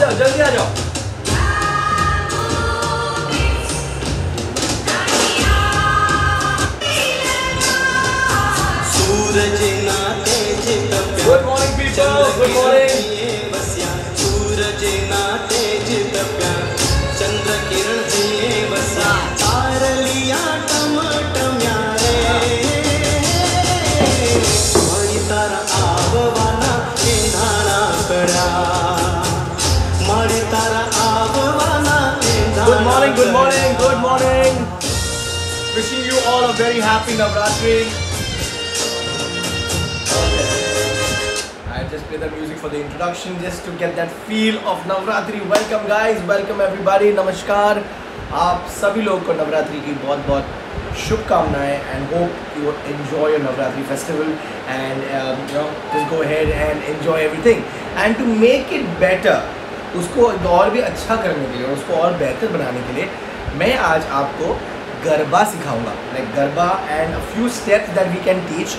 जाओ जल्दी आ जाओ। सूरज ना तेज तप्या, good morning people, good morning. सूरज ना तेज तप्या, चंद्र किरण थिये बस्या, तारलिया टमटम्या रे, मारी तारा आववाना एंधाणा कड़ा, मारी तारा आववाना एंधाणा। Good morning, good morning, good morning. Wishing you all a very happy Navratri. I just play the music for the introduction just to get that feel of Navratri. Welcome guys, welcome everybody, नमस्कार। आप सभी लोग को नवरात्रि की बहुत बहुत शुभकामनाएं and hope you enjoy your Navratri festival and just go ahead and enjoy everything. And to make it better, उसको और भी अच्छा करने के लिए और उसको और बेहतर बनाने के लिए मैं आज आपको गरबा सिखाऊंगा, like garba and a few steps that we can teach.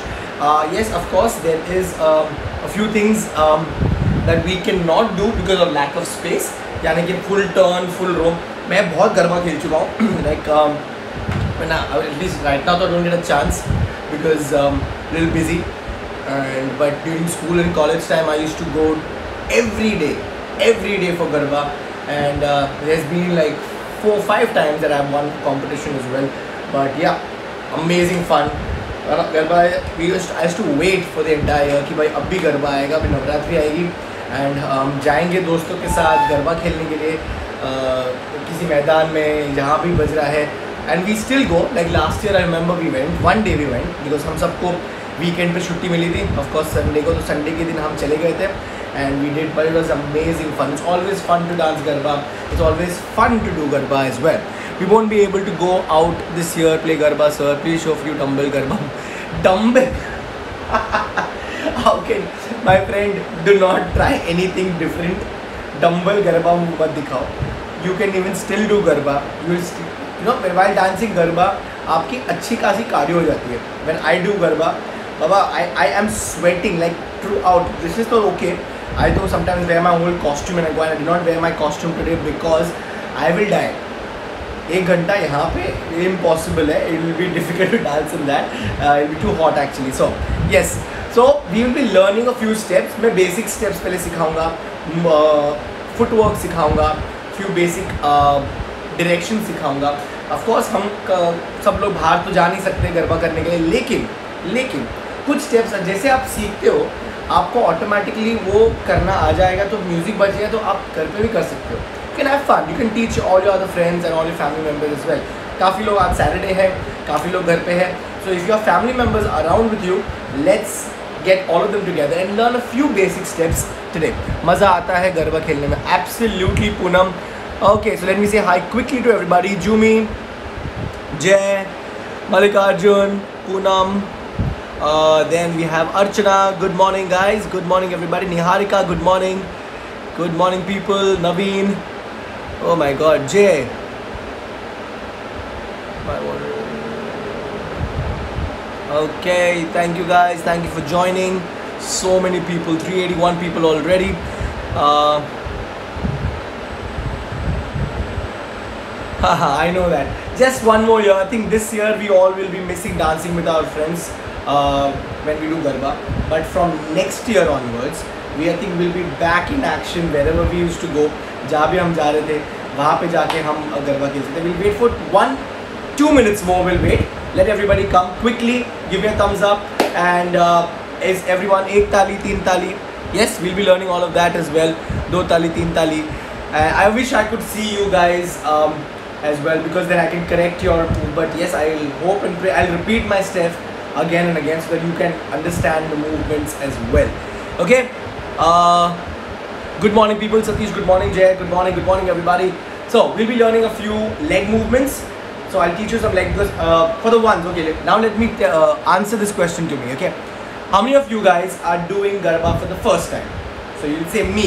Yes, of course, there is a few things that we cannot do because of lack of space. यानी कि full turn, full roam. मैं बहुत गरबा खेल चुका हूँ, like at least right now I don't get a chance because little busy. But during school and college time, I used to go every day for Garba, and there's been like 4-5 times that I've won competition as well. But yeah, amazing fun. Garba, I used to wait for the entire year कि भाई अब भी गरबा आएगा, अभी नवरात्रि आएगी and जाएंगे दोस्तों के साथ गरबा खेलने के लिए किसी मैदान में जहाँ भी बज रहा है. And we still go, like last year I remember we went, one day we went because हम सबको वीकेंड पे छुट्टी मिली थी, of course संडे को, तो संडे के दिन हम चले गए थे and we did, but it was amazing fun. It's always fun to dance Garba, it's always fun to do Garba as well. We won't be able to go out this year, play Garba, sir. Please show a few dumbbell Garba. Dumbbell? How can, my friend, do not try anything different. Dumbbell Garba मत दिखाओ. You can even still do Garba. You know, while dancing Garba, आपकी अच्छी खासी cardio हो जाती है. When I do Garba, Baba, I am sweating like throughout. This is not okay. I do sometimes wear my whole costume and I go and I did not wear my costume today because I will die. 1 घंटा यहाँ पे impossible है. It will be difficult to dance in that. It will be too hot actually. So yes, so we will be learning a few steps. मैं basic steps पहले सिखाऊंगा, footwork सिखाऊंगा, few basic directions सिखाऊंगा. Of course हम सब लोग बाहर तो जा नहीं सकते गरबा करने के लिए, लेकिन कुछ स्टेप्स जैसे आप सीखते हो आपको ऑटोमेटिकली वो करना आ जाएगा, तो म्यूजिक बजेगा तो आप घर पे भी कर सकते हो. You can have fun, you can teach all your other friends and all your family members as well. काफ़ी लोग आज सैटरडे है, काफ़ी लोग घर पे है, so if your family members around with you, let's get all of them together and learn a few basic steps today. मज़ा आता है गरबा खेलने में, absolutely Poonam. Okay, so let me से हाई क्विकली टू एवरीबॉडी. जूमी, जय, Mallikarjun, Poonam. Then we have Archana. Good morning guys, good morning everybody. Niharika, good morning people. Naveen, oh my god. Jay, okay, thank you guys, thank you for joining. So many people, 381 people already. Haha, I know that. Just one more year. I think this year we all will be missing dancing with our friends when we do Garba. But from next year onwards, I think we'll be back in action wherever we used to go. जहाँ भी हम जा रहे थे वहाँ पे जाके हम गरबा खेल सकते. We'll wait for 1-2 minutes more. We'll wait. Let everybody come quickly. Give me a thumbs up and is everyone एक ताली 3 ताली? Yes, we'll be learning all of that as well. 2 ताली 3 ताली. I wish I could see you guys as well because then I can correct your move. But yes, I'll hope and pray. I'll repeat my steps again and again so that you can understand the movements as well. Okay. Good morning people. Satish, good morning. Jay, good morning everybody. So we'll be learning a few leg movements. So I'll teach you some leg because for the ones, okay, now let me answer this question to me. Okay, how many of you guys are doing Garba for the first time? So you'll say me.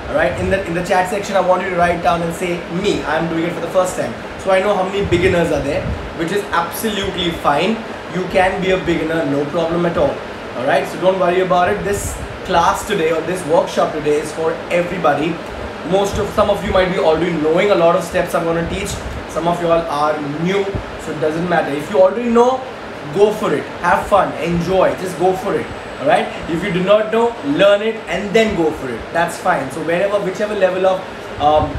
Alright, in the chat section I want you to write down and say me, I'm doing it for the first time. So I know how many beginners are there, which is absolutely fine. You can be a beginner, no problem at all. Alright, so don't worry about it. This class today or this workshop today is for everybody. Some of you might be already knowing a lot of steps I'm going to teach. Some of you all are new, so it doesn't matter. If you already know, go for it. Have fun, enjoy, just go for it. Alright? If you do not know, learn it and then go for it. That's fine. So whichever level of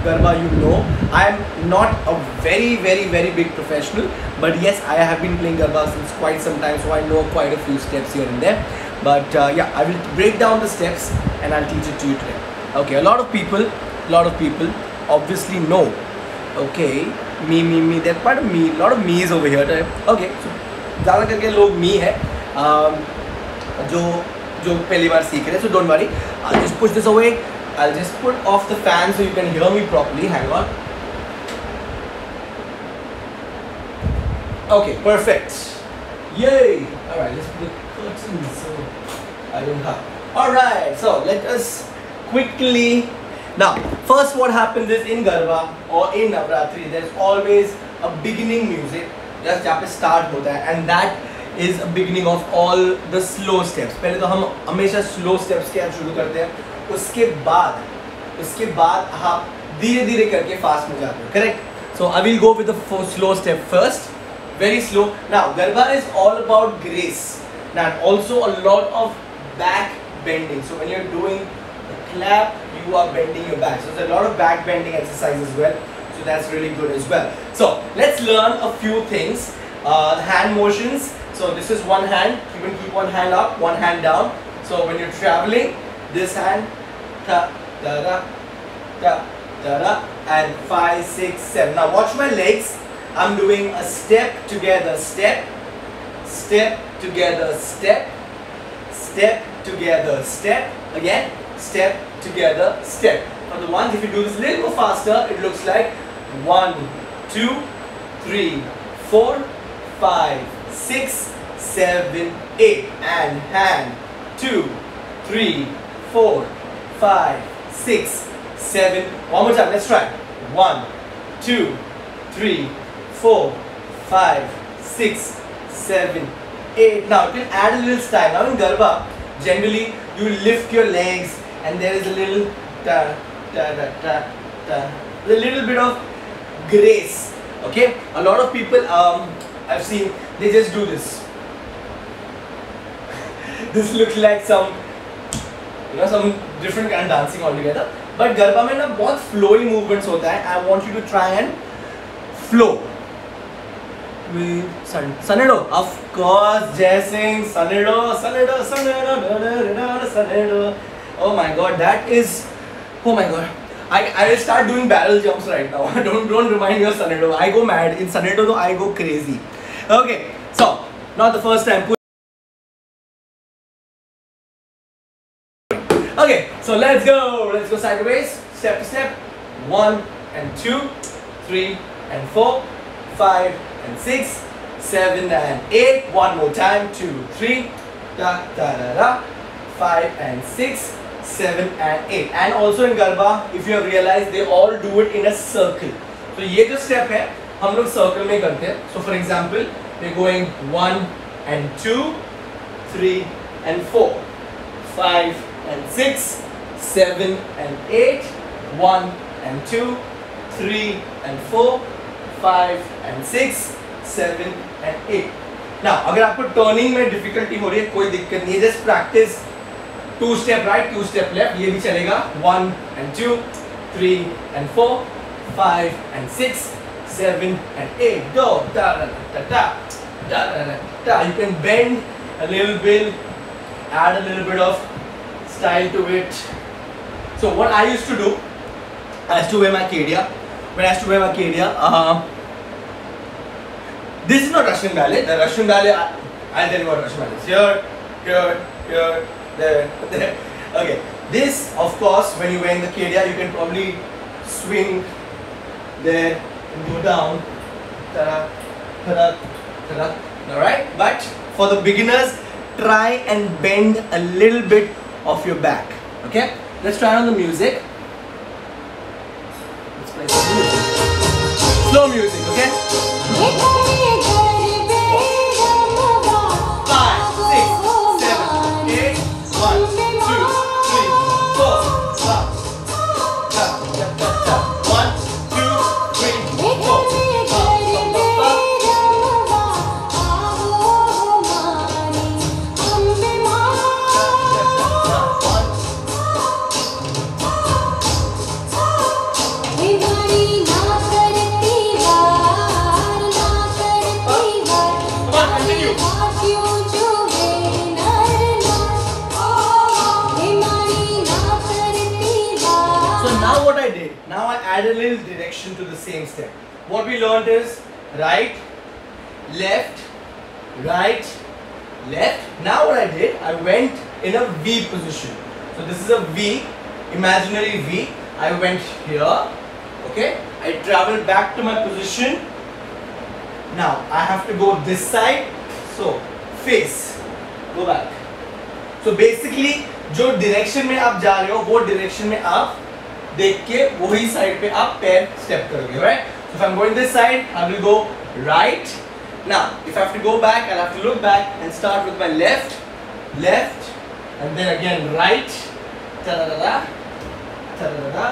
Garba you know. I am not a very big professional, but yes, I have been playing Garba since quite some time, so I know quite a few steps here and there. But yeah, I will break down the steps and I'll teach it to you today. Okay, a lot of people obviously know. Okay, me, there's quite a lot of me's over here. Okay, so ज़्यादा करके लोग me है जो पहली बार सीख रहे हैं, so don't worry. I'll just push this away. I'll just put off the fan so you can hear me properly. Hang on. Okay, perfect. Yay! Alright, let's put the curtains so I don't have. Alright, so let us quickly. Now, first what happens is in Garba or in Navratri, there's always a beginning music. Just जहाँ पे start होता है, and that is a beginning of all the slow steps. पहले तो हम हमेशा slow steps के साथ शुरू करते हैं. उसके बाद आप धीरे करके फास्ट में जाते हो. Correct? So I will go with the slow step first. Very slow. Now Garba is all about grace. Now also a lot of back bending. So when you're doing the clap, you are bending your back. So there's a lot of back bending exercise as well. So that's really good as well. So let's learn a few things. Hand motions. So this is one hand. You can keep one hand up, one hand down. So when you're traveling, this hand, ta da da da da da, and 5, 6, 7. Now watch my legs. I'm doing a step together, step, step together, step, step together, step, again, step together, step. For the ones, if you do this a little more faster, it looks like 1, 2, 3, 4, 5, 6, 7, 8, and hand 2, 3, 4, 5, 6, 7. One more time, let's try. 1, 2, 3, 4, 5, 6, 7, 8. Now you can add a little style. Now in Garba, generally you lift your legs and there is a little ta ta ta ta ta, a little bit of grace. Okay, a lot of people I've seen, they just do this. This looks like some different kind of dancing altogether. But Garba में ना बहुत flowy movements होता है. I want you to try and flow. Sanedo, of course, Jai Singh, Sanedo. Oh my God, that is, oh my God. I will start doing barrel jumps right now. Don't remind me of Sanedo. I go mad in Sanedo, though I go crazy. Okay, so not the first time. Okay, so let's go sideways, step to step. 1 and 2, 3 and 4, 5 and 6, 7 and 8. One more time. 2, 3, da da da da. 5 and 6, 7 and 8. And also in Garba, if you have realized, they all do it in a circle. So ये जो step है, हम लोग circle में करते हैं. So for example, we're going 1 and 2, 3 and 4, 5 and 6, 7 and 8, 1 and 2, 3 and 4, 5 and 6, 7 and 8. Now अगर आपको turning में difficulty हो रही है, कोई दिक्कत नहीं है, just practice 2 step right, 2 step left, ये भी चलेगा. 1 and 2, 3 and 4, 5 and 6, 7 and 8. Go da da da da da da da. You can bend a little bit, add a little bit of style to it. So what I used to do, I used to wear my kedia. When I used to wear my kedia, this is not Russian ballet. The Russian ballet, I'll tell you what Russian ballet is. Here, there. Okay. This, of course, when you're wearing the kedia, you can probably swing there and go down. Ta-da, ta-da, ta-da. Alright? But for the beginners, try and bend a little bit of your back. Okay? Let's try on the music. Let's play some music. Slow music, okay? 5, 6, 7, 8. 1, 2, 3, 4, 5. did, now I add a little direction to the same step. What we learned is right, left, right, left. Now what I did, I went in a V position. So this is a V, imaginary V. I went here, okay. I traveled back to my position. Now I have to go this side. So face, go back. So basically जो direction में आप जा रहे हो वो direction में आप देख के वही side पे आप पैर step करोगे, right? So if I'm going this side, I will go right. Now if I have to go back, I'll have to look back and start with my left, left, and then again right. Ta-da-da-da, ta-da-da-da,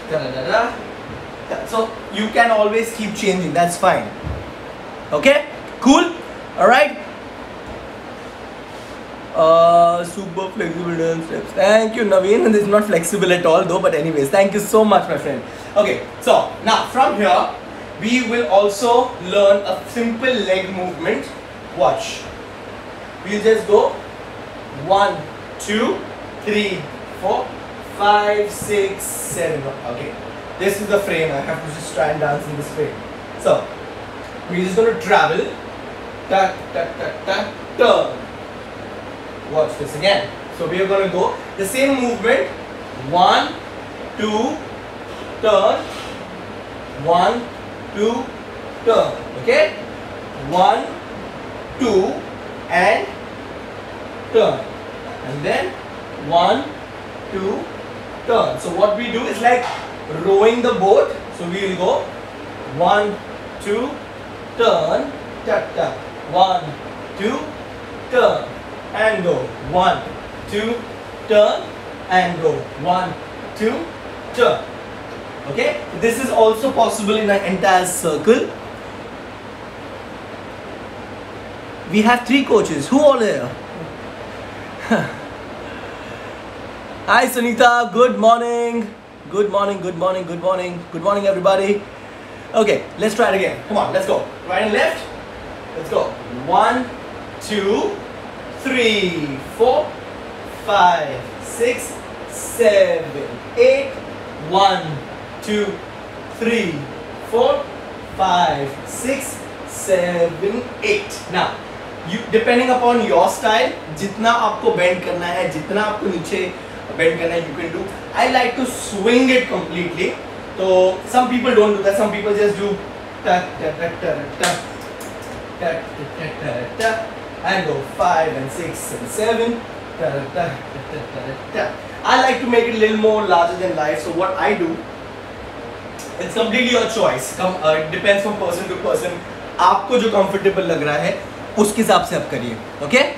ta-da-da-da. So you can always keep changing. That's fine. Okay, cool. All right. Super flexible dance steps. Thank you, Naveen. This is not flexible at all, though. But anyways, thank you so much, my friend. Okay, so now from here we will also learn a simple leg movement. Watch. We'll just go 1, 2, 3, 4, 5, 6, 7. Okay, this is the frame. I have to just try and dance in this frame. So we're just going to travel. Ta ta ta ta turn. Watch this again. So we are going to go the same movement. 1, 2, turn. 1, 2, turn. Okay. 1, 2, and turn. And then 1, 2, turn. So what we do is like rowing the boat. So we will go 1, 2, turn. Ta ta. 1, 2, turn. And go 1, 2, turn, and go 1, 2, turn. Okay, this is also possible in an entire circle. We have 3 coaches. Who all here? Hi Sunita, good morning. Good morning, good morning, good morning. Good morning everybody. Okay, let's try it again. Come on, let's go. Right and left. Let's go. 1, 2, 3, 4, 5, 6, 7, 8. 1, 2, 3, 4, 5, 6, 7, 8. Now, you depending upon your style, जितना आपको bend करना है, जितना आपको नीचे bend करना है, you can do. I like to swing it completely. So some people don't do that. Some people just do ta ta ta ta ta ta ta ta ta and go 5 and 6 and 7. Ta ta ta ta ta ta. I like to make it a little more larger than life. So what I do, it's completely your choice. It depends from person to person. आपको जो comfortable लग रहा है उसके हिसाब से आप करिए. Okay?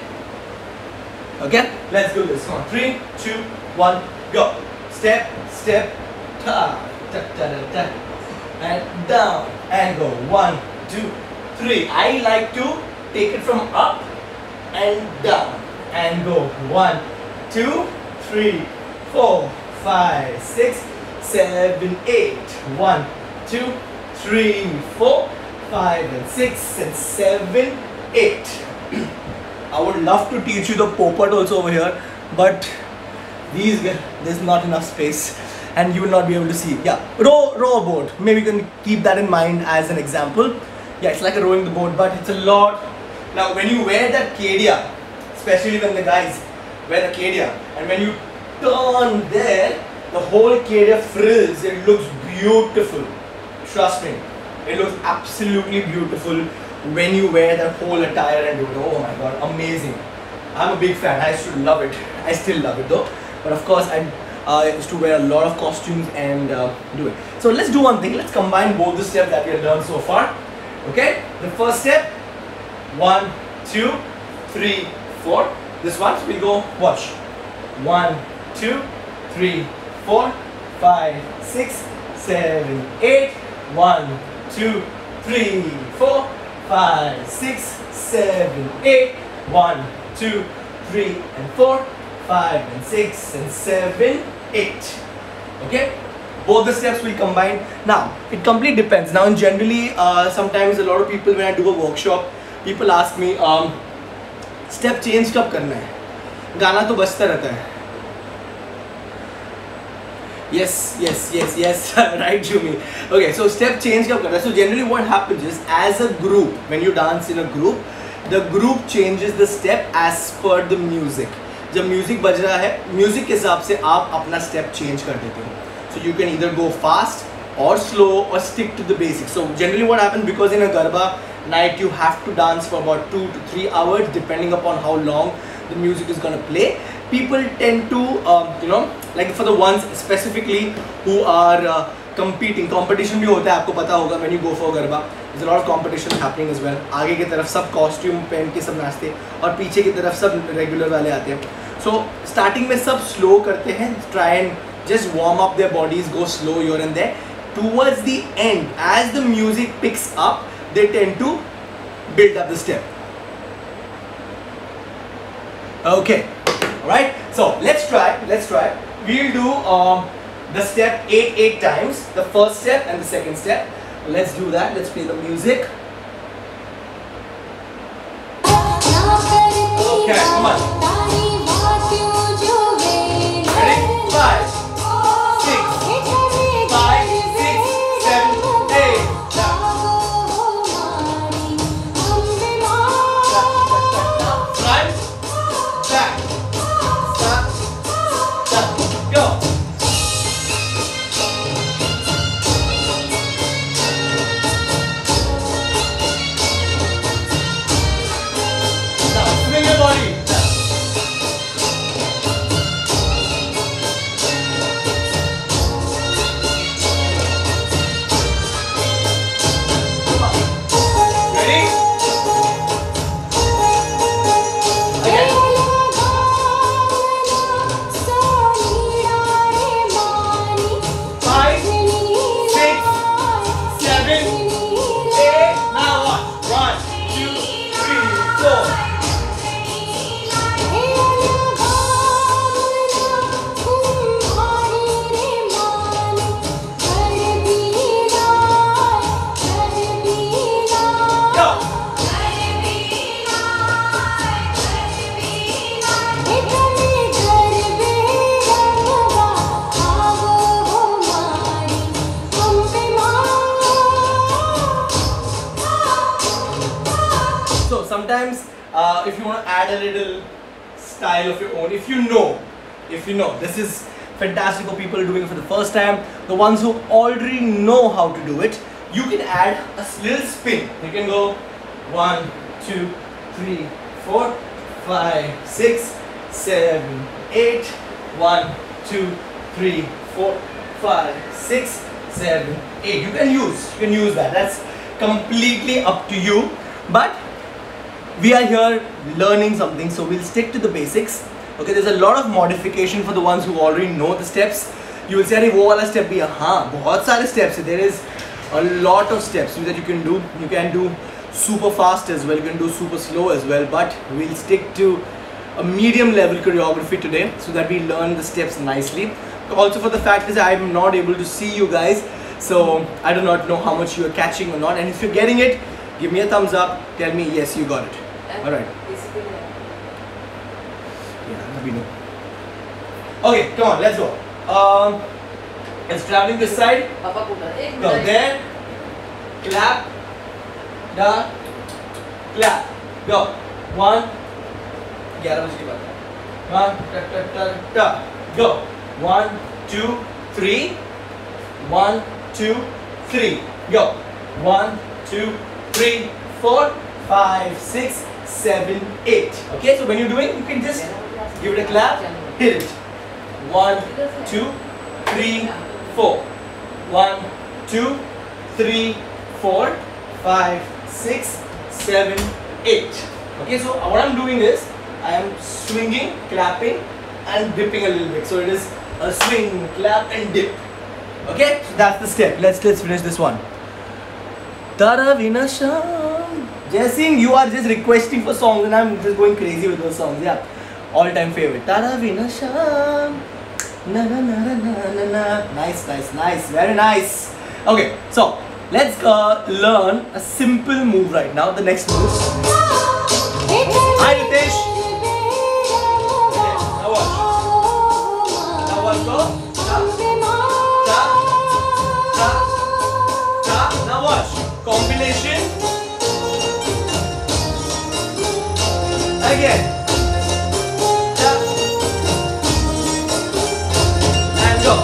Okay? Let's do this. Come on. 3, 2, 1, go. Step, step, ta ta ta ta ta, and down and go 1, 2, 3. I like to take it from up and down and go 1, 2, 3, 4, 5, 6, 7, 8. 1, 2, 3, 4, 5 and 6 and 7, 8. I would love to teach you the Popat also over here, but there's not enough space and you will not be able to see. Yeah, row a boat. Maybe you can keep that in mind as an example. Yeah, it's like rowing the boat, but it's a lot. Now when you wear that kedia, especially when the guys wear the kedia, and when you turn there, the whole kedia frills. It looks beautiful. Trust me, it looks absolutely beautiful when you wear that whole attire and do it. Oh my god, amazing. I'm a big fan. I used to love it. I still love it though. But of course, I used to wear a lot of costumes and do it. So let's do one thing. Let's combine both the steps that we have learned so far. Okay? The first step, 1, 2, 3, 4. This one, so we go, watch. 1, 2, 3, 4, 5, 6, 7, 8. 1, 2, 3, 4, 5, 6, 7, 8. 1, 2, 3, and 4, 5, and 6, and 7, 8. Okay? Both the steps will combine. Now, it completely depends. Now, in generally, sometimes a lot of people, when I do a workshop, people ask me, step change कब करना है? गाना तो बजता रहता है. Yes, yes, yes, yes. Right, Jumi. Okay, so step change कब करता है? So generally what happens is, as a group, when you dance in a group, the group changes the step as per the music. जब music बज रहा है, music के हिसाब से आप अपना स्टेप चेंज कर देते हो. So you can either go fast or slow or stick to the basics. So generally what happens, because in a Garba night you have to dance for about 2 to 3 hours depending upon how long the music is going to play. People tend to like for the ones specifically who are competing, competition भी होता है, आपको पता होगा. when you go for Garba there's a lot of competition happening as well. आगे की तरफ सब costume पहन के सब नाचते और पीछे की तरफ सब regular वाले आते हैं. So starting में सब slow करते हैं, try and just warm up their bodies, go slow here and there. Towards the end, as the music picks up, they tend to build up the step. Okay, alright, so let's try. We'll do the step 8 times, the first step and the second step. Let's do that. Let's play the music. Okay, come on. Ready? 5, 6, 5, 6, 7, 8. Front, back, stop, go. Now swing your body. So sometimes if you want to add a little style of your own, if you know, this is fantastic for people doing it for the first time. The ones who already know how to do it, you can add a little spin. You can go 1, 2, 3, 4, 5, 6, 7, 8. 1, 2, 3, 4, 5, 6, 7, 8. You can use that. That's completely up to you. But we are here learning something, so we'll stick to the basics. Okay, there's a lot of modification for the ones who already know the steps. You will say, "अरे वो वाला step भी है." हाँ, बहुत सारे steps है. There is a lot of steps that you can do. You can do super fast as well. You can do super slow as well. But we'll stick to a medium level choreography today, so that we learn the steps nicely. Also, for the fact is I'm not able to see you guys, so I do not know how much you are catching or not. And if you're getting it, give me a thumbs up. Tell me yes, you got it. All right. Yeah, let me know. Okay, come on, let's go. It's traveling this side. Go there. Clap. Down. Clap. Go. 1. 11 बजे की बात है. 1, ta. Go. 1, 2, 3. 1, 2, 3. Go. 1, 2, 3, 4, 5, 6, 7, 8. Okay, so when you're doing, you can just give it a clap, hit it. 1, 2, 3, 4. 1, 2, 3, 4, 5, 6, 7, 8. Okay, so what I'm doing is I am swinging, clapping, and dipping a little bit. So it is a swing, clap, and dip. Okay, so that's the step. Let's finish this one. Tara Vinasham. Jaising, you are just requesting for songs, and I'm just going crazy with those songs. Yeah, all-time favorite. Tara Vinasham. Na na na na na na. Nice, nice, nice. Very nice. Okay, so let's learn a simple move right now. The next move. Hi, Ritesh. Okay, now watch. Now watch. Go. Now. ta, ta, ta. Now watch. Combination. Again. Ta. And go.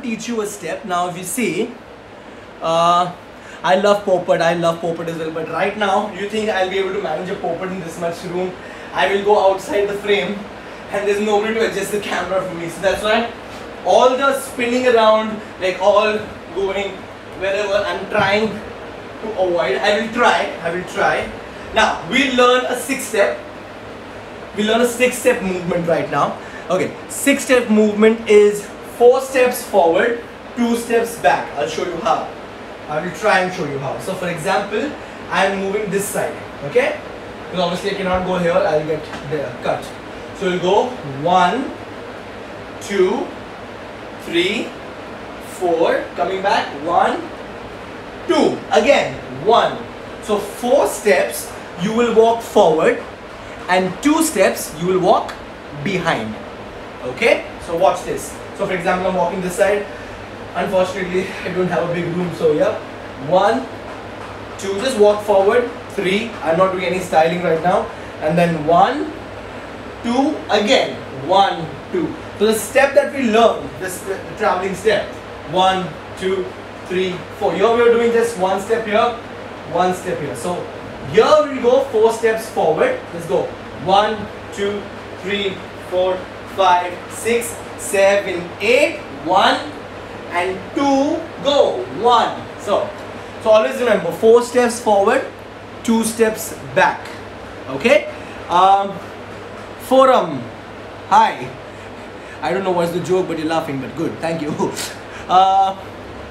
Teach you a step. Now if you see, I love Popat as well, but right now you think I'll be able to manage a Popat in this much room? I will go outside the frame and there's nobody to adjust the camera for me, so that's why all the spinning around, like all going wherever, I'm trying to avoid. I will try. Now we'll learn a 6-step. We'll learn a 6-step movement right now. Okay, 6-step movement is 4 steps forward, 2 steps back. I'll show you how. I will try and show you how. So for example, I am moving this side, okay? Because obviously I cannot go here, I'll get there, cut. So we'll go 1, 2, 3, 4, coming back, 1, 2, again, 1. So 4 steps you will walk forward and 2 steps you will walk behind, okay? So watch this. So for example, I'm walking this side. Unfortunately, I don't have a big room. So yeah, 1, 2, just walk forward. 3, I'm not doing any styling right now. And then 1, 2, again, 1, 2. So the step that we learn, this the traveling step. 1, 2, 3, 4. Here we are doing just 1 step here, 1 step here. So here we go 4 steps forward. Let's go. 1, 2, 3, 4, 5, 6, 7, 8, 1 and 2, go, 1. So always remember 4 steps forward, 2 steps back, okay? Forum, hi. I don't know what's the joke, but you're laughing, but good, thank you.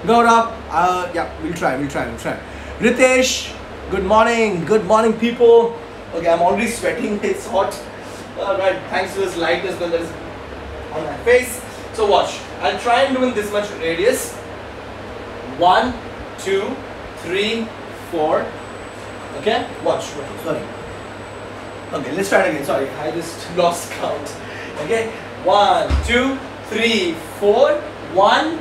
Gaurav, yeah, we'll try. Ritesh, good morning people. Okay, I'm already sweating, it's hot. Alright, thanks to this light as well that is on my face. So watch, I'll try and do in this much radius. 1, 2, 3, 4. Okay, watch. Sorry. Okay, let's try it again. Sorry, I just lost count. Okay, 1, 2, 3, 4, 1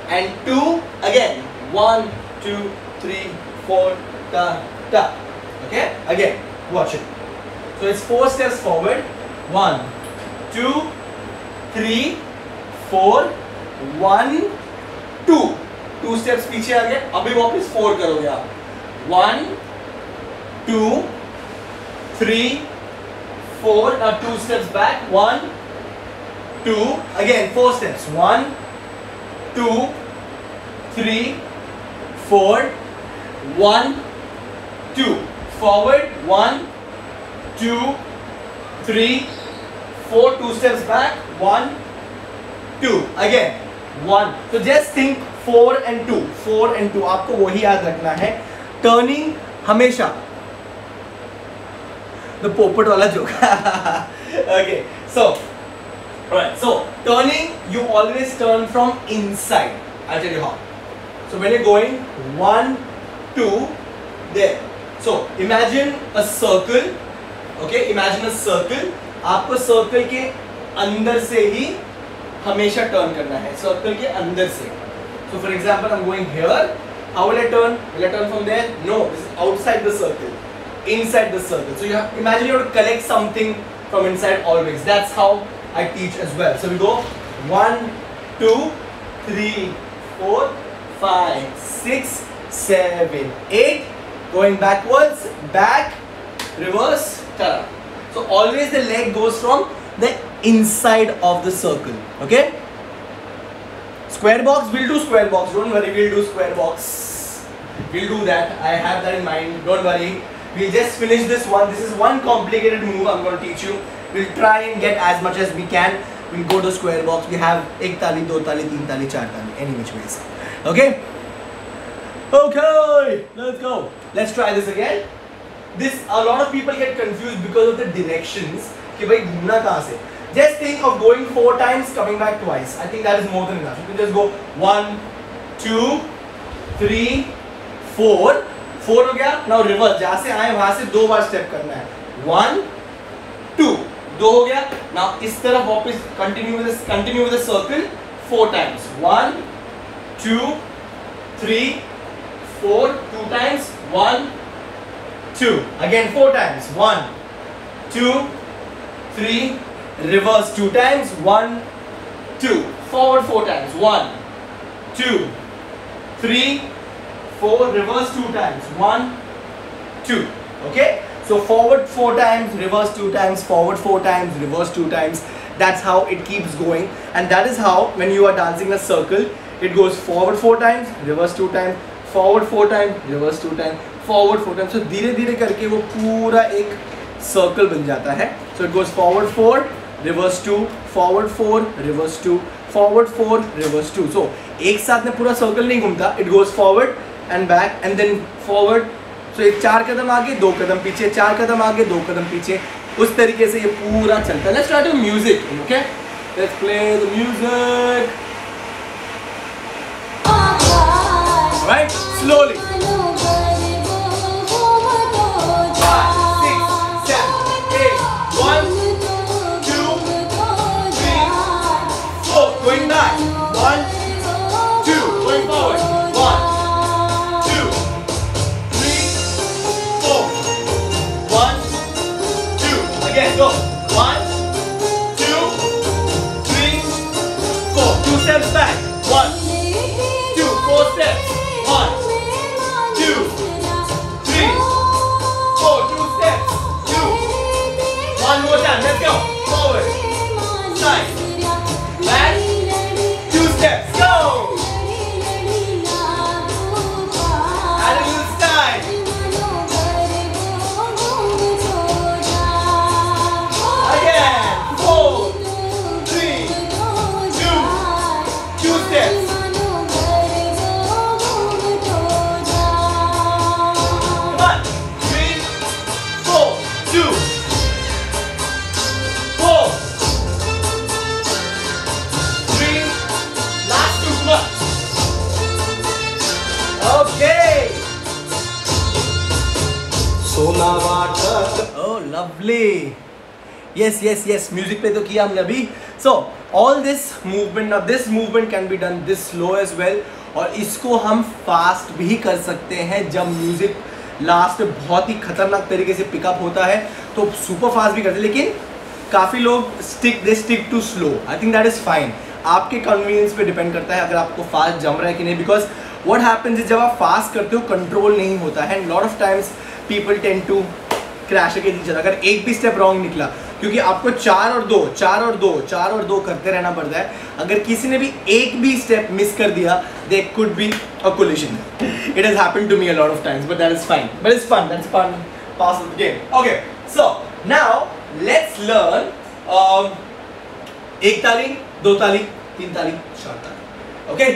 and 2. Again, 1, 2, 3, 4, ta, ta. Okay, again, watch it. So it's 4 steps forward. 1, 2, 3, 4, 1, 2. 2 steps पीछे आ गए. अभी वापस 4 करोगे आप. 1, 2, 3, 4. Now 2 steps back. 1, 2. Again 4 steps. 1, 2, 3, 4. 1, 2. Forward. 1, 2, 3, 4. 2 steps back. 1, 2. Again 1. So just think 4 and 2. 4 and 2. आपको वही याद रखना है. Turning हमेशा. The Popat वाला joke. Okay. So, alright. So turning, you always turn from inside. I'll tell you how. So when you're going 1, 2, there. So imagine a circle. Okay. Imagine a circle. आपको circle के अंदर से ही हमेशा turn करना है. Circle के अंदर से. So for example, I'm going here. How will I turn? Will I turn from there? No, this is outside the circle, inside the circle. So you have, imagine you have to collect something from inside always. That's how I teach as well. So we go 1, 2, 3, 4, 5, 6, 7, 8. Going backwards, back, reverse, ta-da. So always the leg goes from the inside of the circle. Okay. Square box, we'll do square box. Don't worry, we'll do square box. We'll do that. I have that in mind. Don't worry. We'll just finish this one. This is one complicated move I'm going to teach you. We'll try and get as much as we can. We'll go to square box. We have 1 tali, 2 tali, 3 tali, 4 tali. Any which ways. Okay. Okay. Let's go. Let's try this again. this a lot of people get confused because of the directions कि भाई घूमना कहाँ से. Just think of going 4 times, coming back twice. I think that is more than enough. You can just go 1, 2, 3, 4. 4 हो गया. Now reverse. जहाँ से आए वहाँ से 2 बार step करना है. 1, 2. 2 हो गया. Now इस तरफ वापस continue with the circle 4 times. 1, 2, 3, 4. 2 times. 1, 2. Again 4 times. 1, 2, 3. Reverse 2 times. 1, 2. Forward 4 times. 1, 2, 3, 4. Reverse 2 times. 1, 2. Okay. So forward 4 times, reverse 2 times, forward 4 times, reverse 2 times. That's how it keeps going, and that is how when you are dancing a circle, it goes forward 4 times, reverse 2 times, forward 4 times, reverse 2 times, forward 4 times. So धीरे धीरे करके वो पूरा एक circle बन जाता है. So it goes forward 4, reverse 2, forward 4, reverse 2, forward 4, reverse 2. So एक साथ में पूरा सर्कल नहीं घूमता. It goes forward and back and then forward. So एक 4 कदम आगे 2 कदम पीछे, 4 कदम आगे 2 कदम पीछे, उस तरीके से ये पूरा चलता है. Let's try to music, okay? Let's play the music. Alright, slowly. 5, 6, 7, 8, 1, 2, 3, 4. Going back. 1, 2. Going forward. 1, 2, 3, 4. 1, 2. Again, go. 1, 2, 3, 4. 2 steps back. 1, 2, 4 steps. 1, 2, 3, 4. 2 steps. 2. One more time. Let's go. Forward. Side. Back. 2 steps. Go. Add a little style. Again. 4, 3, 2. 2 steps. Come on. 3, 4, 2, 4, 3. Last 2. Come on. Okay. सोना वाटक Oh, lovely. Yes, yes, yes. Music पे तो किया हमने अभी. So all this movement, now this movement can be done this slow as well. और इसको हम fast भी कर सकते हैं जब म्यूजिक लास्ट में बहुत ही खतरनाक तरीके से पिकअप होता है तो सुपर फास्ट भी करते हैं. लेकिन काफ़ी लोग stick to slow. I think that is fine. आपके कन्वीनियंस पे डिपेंड करता है अगर आपको फास्ट जम रहा है कि नहीं. बिकॉज व्हाट हैपेंस इज जब आप फास्ट करते हो कंट्रोल नहीं होता है. And lot of times people tend to crash against each other. अगर एक भी स्टेप रॉन्ग निकला क्योंकि आपको 4 और 2 4 और 2 4 और 2 करते रहना पड़ता है. अगर किसी ने भी एक भी स्टेप मिस कर दिया there could be a collision. It has happened to me a lot of times but that is fine. But it's fun. That's fun part of the game. Okay, so now let's learn एक ताली, 2 ताली, 3 ताली, 4 ताली. Okay,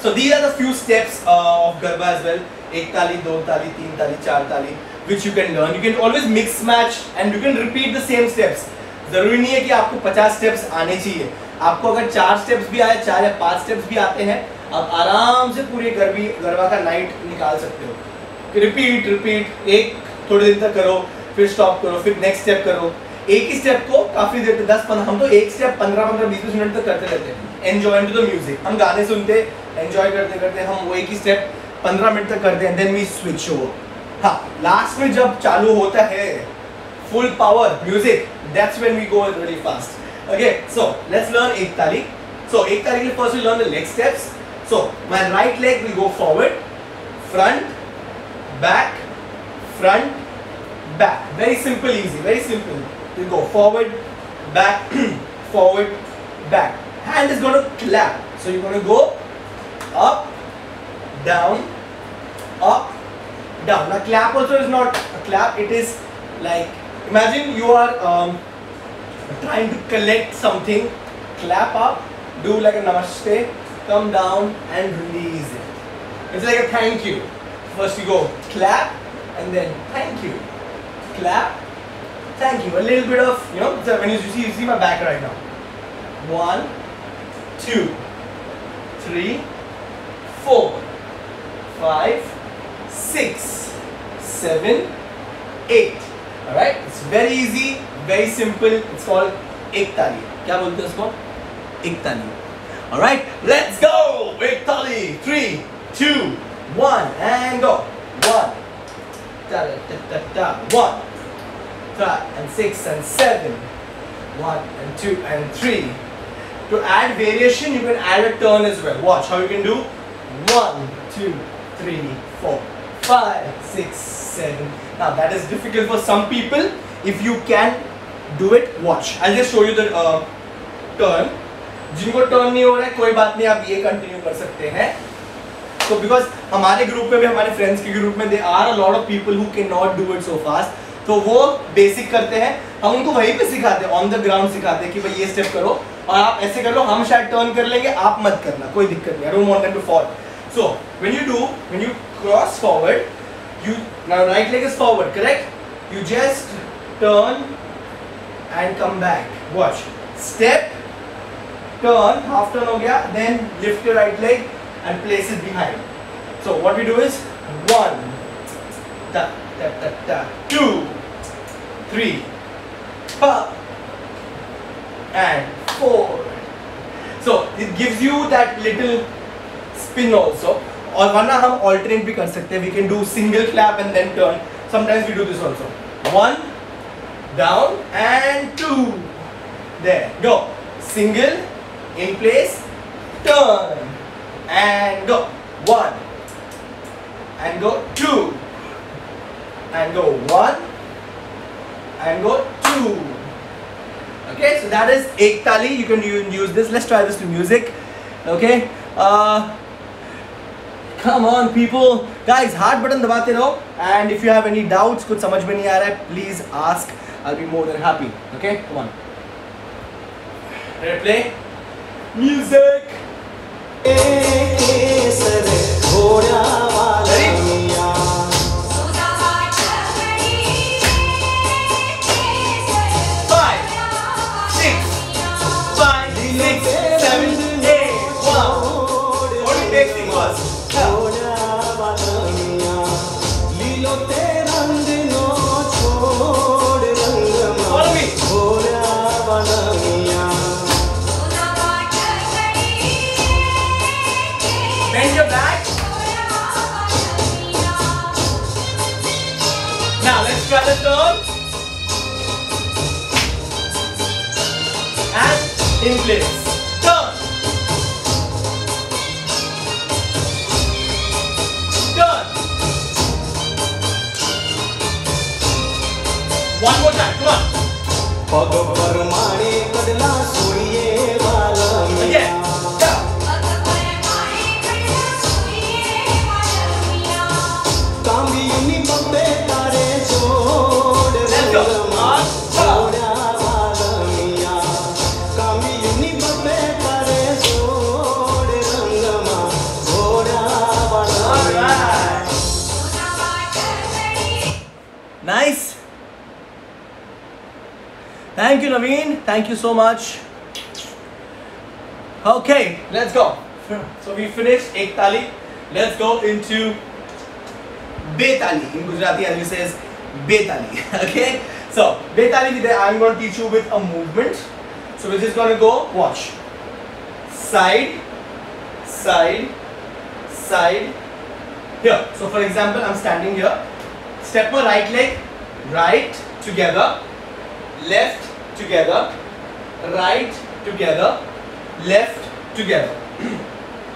so these are the few steps of Garba as well. एक ताली, 2 ताली, 3 ताली, 4 ताली, which you can learn. You can always mix match and you can repeat the same steps. जरूरी नहीं है कि आपको 50 स्टेप्स आने चाहिए. आपको अगर 4 स्टेप्स भी आए, 4 या 5 स्टेप्स भी आते हैं, आप आराम से पूरे गरबा का नाइट निकाल सकते हो. रिपीट एक थोड़े दिन तक करो, फिर स्टॉप करो, फिर नेक्स्ट स्टेप करो. एक ही स्टेप को काफी देर तक 10-15, हम तो एक स्टेप 15-20 मिनट तक करते रहते हैं. Enjoy to the music. हम गाने सुनते, एंजॉय करते करते हम वो एक ही स्टेप 15 मिनट तक करते हैं. Then we switch over. हाँ, लास्ट में जब चालू होता है full power music, that's when we go really fast. Okay, so let's learn ek tali. So ek tali ke first we learn the leg steps. So my right leg will go forward, front, back, front, back. Very simple, easy, very simple. You go forward, back, forward, back. Hand is going to clap. So you're going to go up, down, up, down. Now clap also is not a clap. It is like, imagine you are trying to collect something. Clap up, do like a namaste, come down and release it. It's like a thank you. First you go clap and then thank you. clap. Thank you. A little bit of, you know, when you see my back right now. 1, 2, 3, 4, 5, 6, 7, 8. Alright? It's very easy, very simple. It's called एक ताली. क्या बोलते हैं इसको? एक ताली. Alright? Let's go! एक ताली. 3, 2, 1 and go. 1. Da da da da da. 1. 5 and 6 and 7. 1 and 2 and 3. To add variation, you can add a turn as well. Watch how you can do. 1, 2, 3, 4, 5, 6, 7. Now that is difficult for some people. If you can do it, watch. I'll just show you the turn. जिनको turn नहीं हो रहा है कोई बात नहीं, आप ये continue कर सकते हैं. So because हमारे ग्रुप में भी, हमारे फ्रेंड्स के ग्रुप में, there are a lot of people who cannot do it so fast. तो वो बेसिक करते हैं, हम उनको वहीं पे सिखाते हैं, ऑन द ग्राउंड सिखाते हैं कि भाई ये स्टेप करो और आप ऐसे कर लो, हम शायद टर्न कर लेंगे, आप मत करना, कोई दिक्कत नहीं. I don't want them to fall. So when you cross forward, now right leg is forward, correct? You just turn and come back. Watch. Step, turn, half turn हो गया, then lift your right leg and place it behind. So what we do is 1, ta ta ta ta, 2, 3, 4, and 4. So it gives you that little spin also. और वरना हम alternate भी कर सकते हैं. We can do single clap and then turn. Sometimes we do this also. 1, down and 2. There, go. Single, in place, turn and go. 1 and go 2 and go 1 and go 2. Okay, so that is ek tali. You can use this. Let's try this to music. Okay, come on people, guys, heart button दबाते रहो. And if you have any doubts, कुछ समझ में नहीं आ रहा है, please ask. I'll be more than happy. Okay, come on. Ready to play? Music. Bend your back. Now let's try the turn. And in place. Turn. Turn. One more time. Come on. Again. Nice. Thank you, Naveen. Thank you so much. Okay, let's go. So we finished ek tali. Let's go into betali. In Gujarati, as we says betali. Okay. So betali, I'm going to teach you with a movement. So we're just going to go. Watch. Side, side, side. Here. So for example, I'm standing here. Step my right leg, right together, left together, right together, left together.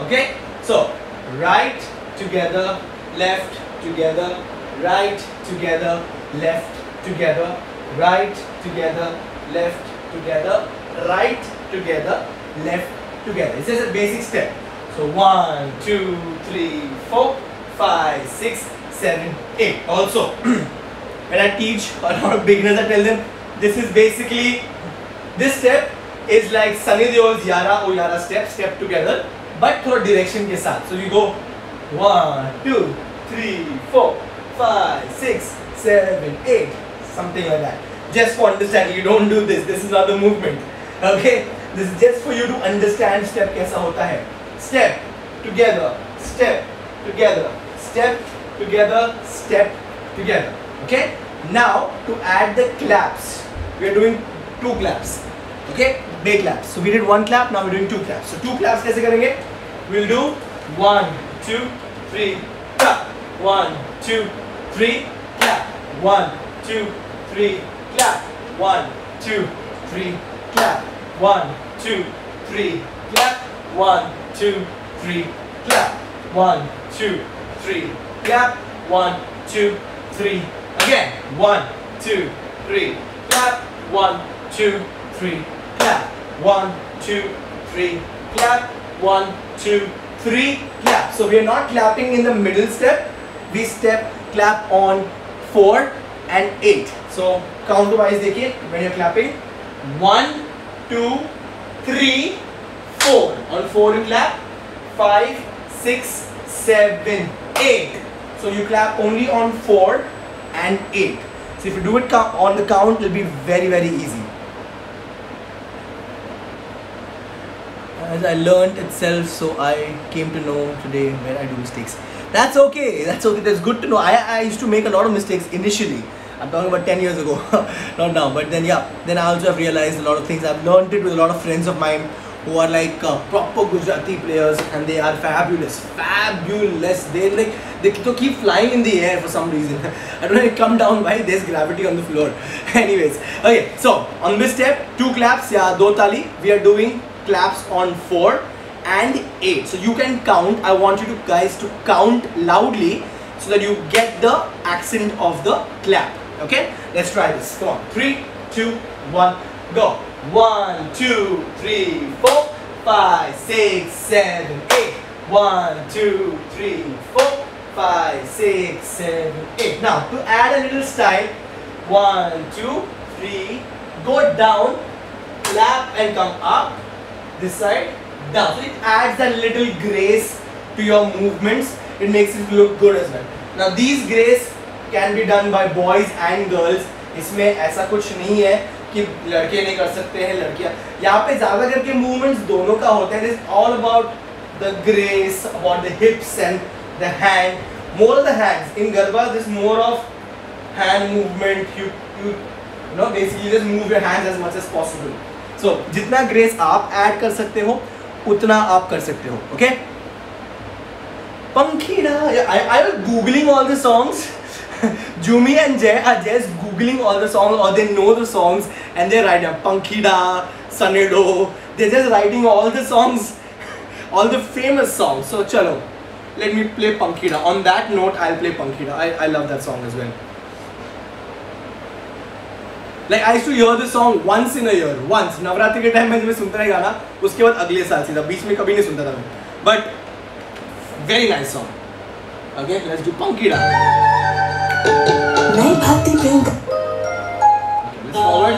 Okay? So, right together, left together, right together, left together, right together, left together, right together, left together. This is a basic step. So 1, 2, 3, 4, 5, 6, 7, 8. Also, when I teach a lot of beginners, I tell them this is basically, this step is like Sunny Deol's Yara O Yara step together, but थोड़ा direction के साथ. So you go 1, 2, 3, 4, 5, 6, 7, 8. something like that. Just for understanding, you don't do this. This is not the movement. Okay, this is just for you to understand step कैसा होता है. Step together, step together, step together, step together. Okay. Now to add the claps, we are doing 2 claps. Okay, big claps. So we did 1 clap. Now we're doing 2 claps. So 2 claps कैसे करेंगे? We'll do 1, 2, 3, clap. 1, 2, 3, clap. 1, 2, 3, clap. 1, 2, 3, clap. 1, 2, 3, clap. 1, 2, 3, clap. 1, 2, 3, clap. 1, 2, 3. Again. 1, 2, 3, clap. 1, 2, 3, clap. 1, 2, 3, clap. 1, 2, 3, clap. So we are not clapping in the middle step. We clap on 4 and 8. So count wise देखिए when you're clapping. 1, 2, 3, 4. On 4 you clap. 5, 6, 7, 8. So you clap only on 4 and 8. So if you do it on the count, it will be very, very easy. As I learned itself, so I came to know today where I do mistakes. That's okay. That's okay. That's good to know. I used to make a lot of mistakes initially. I'm talking about 10 years ago, not now. But then yeah, then I also have realized a lot of things. I've learned it with a lot of friends of mine who are like proper Gujarati players, and they are fabulous. They keep flying in the air for some reason. I don't know if they come down by there's gravity on the floor. Anyways, okay. So on this step, 2 claps, yeah, 2 tali. We are doing claps on 4 and 8. So you can count. I want you guys to count loudly so that you get the accent of the clap. Okay, let's try this. Come on. 3, 2, 1, go. 1, 2, 3, 4, 5, 6, 7, 8. 1, 2, 3, 4, 5, 6, 7, 8. Now to add a little style, 1, 2, 3, go down, clap and come up. This side, down. So it adds a little grace to your movements. It makes it look good as well. Now these grace can be done by boys and girls. इसमें ऐसा कुछ नहीं है कि लड़के नहीं कर सकते हैं, लड़कियां. यहाँ पे ज़्यादा करके movements दोनों का होता है. It's all about the grace, about the hips and the hand. More of the hands. In Garba, there's more of hand movement. You know, basically just move your hands as much as possible. So जितना grace आप add कर सकते हो, उतना आप कर सकते हो. Okay? Pankhida. I was googling all the songs. Jumi and Jay are just googling all the songs, or they know the songs and they write down Pankhida, Sanedo. They're just writing all the songs, all the famous songs. So chalo, let me play Pankhida. On that note, I'll play Pankhida. I love that song as well. Like I used to hear this song once in a year. Once Navratri के time में जब मैं सुनता रहा गाना, उसके बाद अगले साल सीधा, बीच में कभी नहीं सुनता था मैं. But very nice song. Okay, let's do Pankhida. नहीं भागती pink. Okay, let's forward.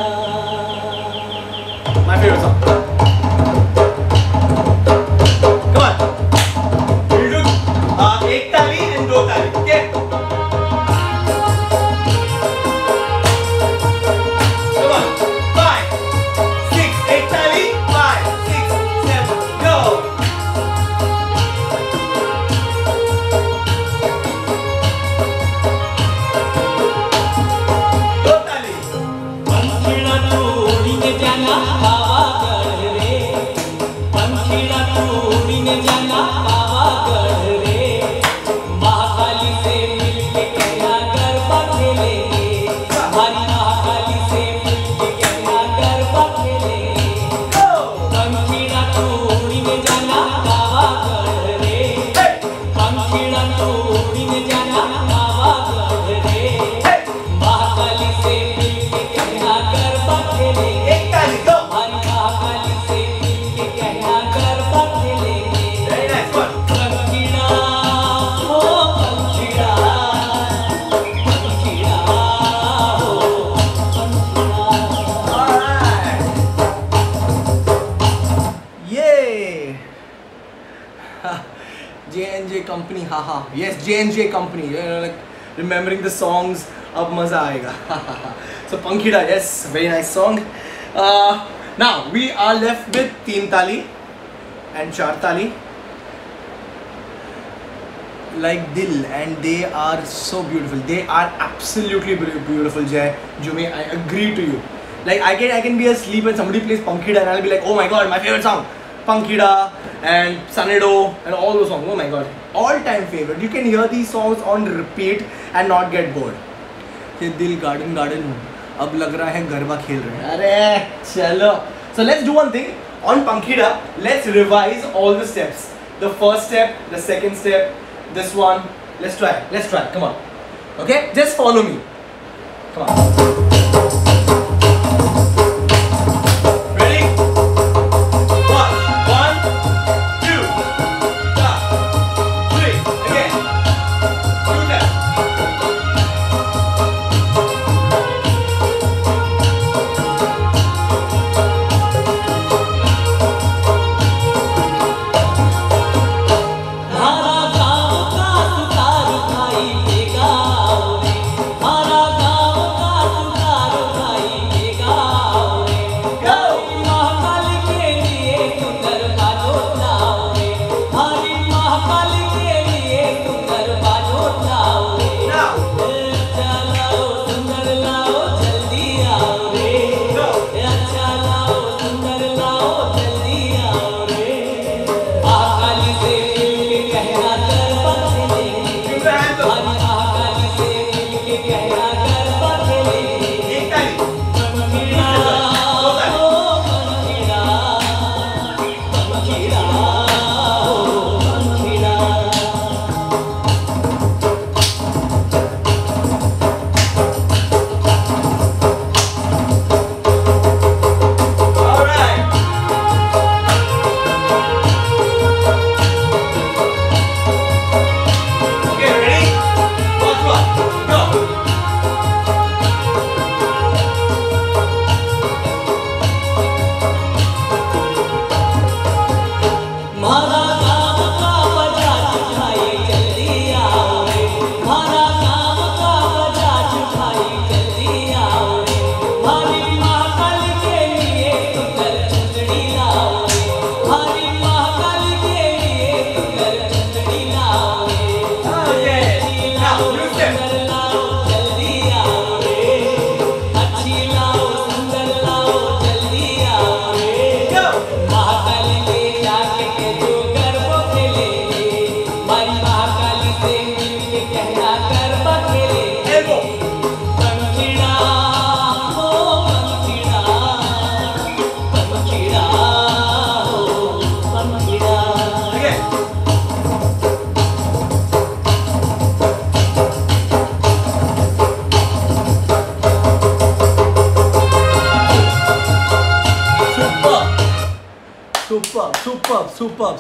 My favorite song. Come on. We'll do 1 ताली and 2 ताली. Okay. Come on. 5, 6, 8 ताली. 5, 6, 7, go. J&J Company, haha. Yes, J&J Company. You know, like remembering the songs अब मजा आएगा. So Pankhida, yes, very nice song. Now we are left with Teen Tali and Char Tali, like Dil, and they are so beautiful. They are absolutely beautiful, Jay. Jumi, I agree to you. Like I can be asleep and somebody plays Pankhida and I'll be like, oh my god, my favorite song, Pankhida and Sanedo and all those songs. Oh my god, all-time favorite. You can hear these songs on repeat and not get bored. ये दिल garden अब लग रहा है गरबा खेल रहे हैं. अरे चलो. So let's do one thing on Pankhida. Let's revise all the steps. The first step, the second step, this one. Let's try. Come on. Okay, just follow me. Come on.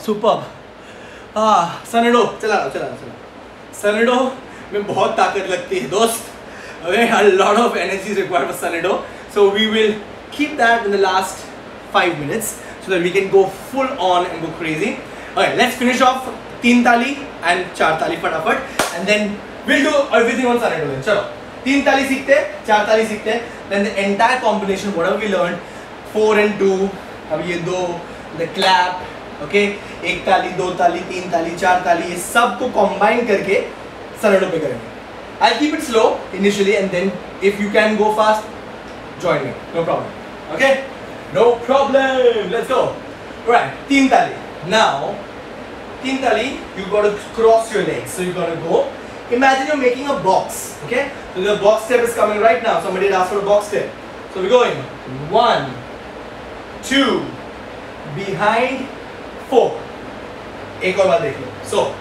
Super. Sanedo चला. सनेडो में बहुत ताकत लगती है दोस्त. Okay, a lot of energy is required for Sanedo. So we will keep that in the last 5 minutes so that we can go full on and go crazy. Okay, let's finish off Teen Tali and Char Tali फटाफट, and then we'll do everything on Sanedo then. चलो, Teen Tali सीखते, Char Tali सीखते, then the entire combination whatever we learned, 4 and 2, अब ये 2, the clap, okay, 1 ताली, 2 ताली, 3 ताली, 4 ताली, ये सब को combine करके Sanedo पे करेंगे. I'll keep it slow initially, and then if you can go fast, join me. No problem. Okay? No problem. Let's go. Alright, Teen Tali. Now, Teen Tali, you got to cross your legs. So you got to go. Imagine you're making a box. Okay? So the box step is coming right now. Somebody had asked for a box step. So we're going 1, 2, behind, 4. एक और बार देख लो. So,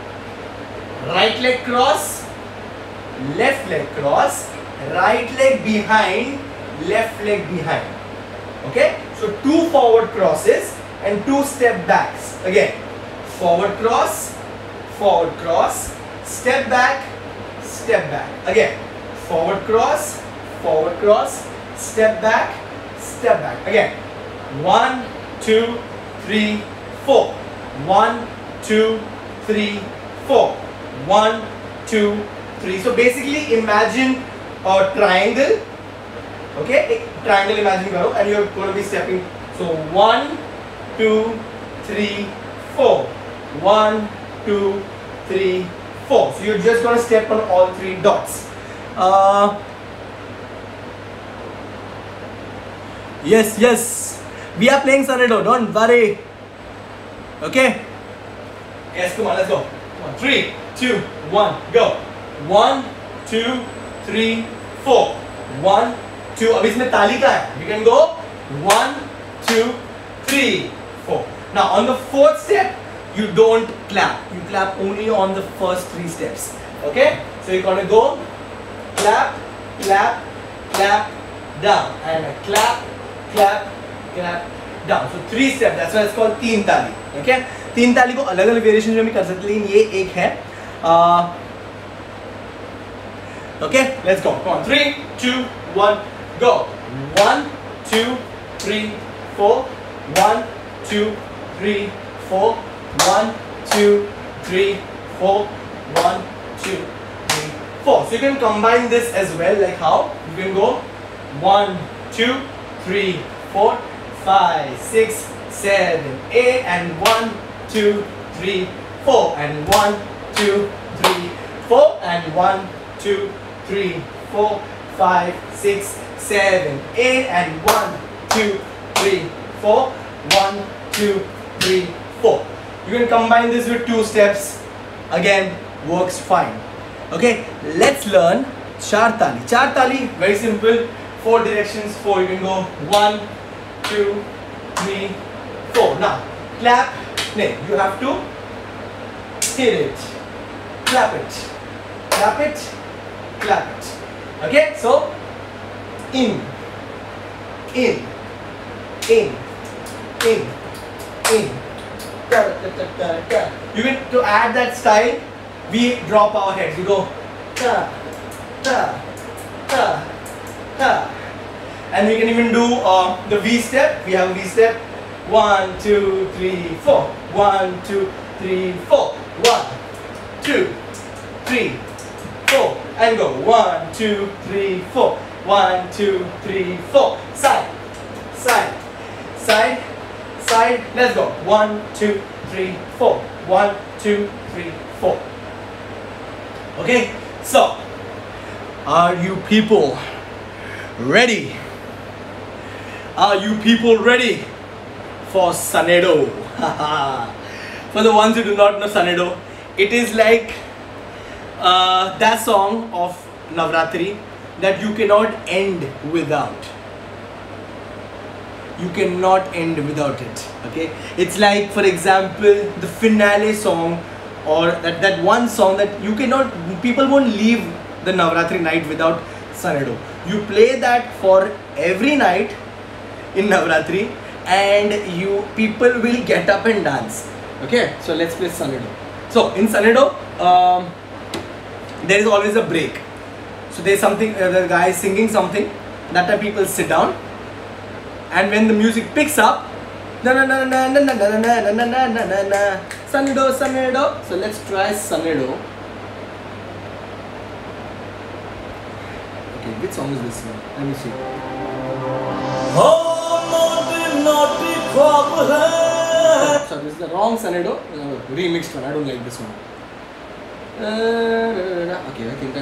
right leg cross. Left leg cross, right leg behind, left leg behind. Okay? So 2 forward crosses and 2 step backs. Again, forward cross, step back, Again, forward cross, step back, Again, 1, 2, 3, 4. 1, 2, 3, 4. 1, 2, 3. So basically imagine triangle. Okay, एक triangle imagine करो and you're going to be stepping. So 1, 2, 3, 4. 1, 2, 3, 4. So you're just going to step on all 3 dots. Yes. We are playing Sanedo. Don't worry. Okay. Yes, come on, let's go. 3, 2, 1, go. 1, 2, 3, 4. 1, 2. अब इसमें ताली का है. You can go 1, 2, 3, 4. Now on the 4th step, you don't clap. You clap only on the first 3 steps. Okay? So you're gonna go clap, clap, clap, down, and a clap, clap, clap, down. So 3 steps. That's why it's called 3 ताली. Okay? 3 ताली को अलग अलग variation में भी कर सकते हैं, लेकिन ये एक है. Okay, let's go. Come on, 3, 2, 1, go. 1, 2, 3, 4. 1, 2, 3, 4. 1, 2, 3, 4. 1, 2, 3, 4. So you can combine this as well. Like how? You can go 1, 2, 3, 4, 5, 6, 7, 8, and 1, 2, 3, 4, and 1, 2, 3, 4, and 1, 2, 3, 4, 5, 6, 7, 8, and 1, 2, 3, 4, 1, 2, 3, 4. You can combine this with 2 steps. Again, works fine. Okay, let's learn char tali. Char tali, very simple. 4 directions. 4. You can go 1, 2, 3, 4. Now, clap. No, you have to hit it, clap it, clap it, clap it. Okay, so in, in, in, in, in. You can, to add that style, we drop our heads. We go ta, ta, ta, ta, and we can even do the V step. We have a V step. 1, 2, 3, 4. 1, 2, 3, 4. 1, 2, 3, 4. And go 1, 2, 3, 4. 1, 2, 3, 4. Side, side, side, side. Let's go. 1, 2, 3, 4. 1, 2, 3, 4. Okay. So, are you people ready? Are you people ready for Sanedo? For the ones who do not know Sanedo, it is like that song of Navratri that you cannot end without. You cannot end without it. Okay, it's like, for example, the finale song, or that one song that you cannot, people won't leave the Navratri night without Sanedo. You play that for every night in Navratri, and people will get up and dance. Okay, so let's play Sanedo. So in Sanedo, there is always a break. So there's something, the guy is singing something. That time people sit down, and when the music picks up, na na na na na na na na na na na na, Sanedo, Sanedo. So let's try Sanedo. Okay, which song is this one? Let me see. So this is the wrong Sanedo, remixed one. I don't like this one. Okay, I think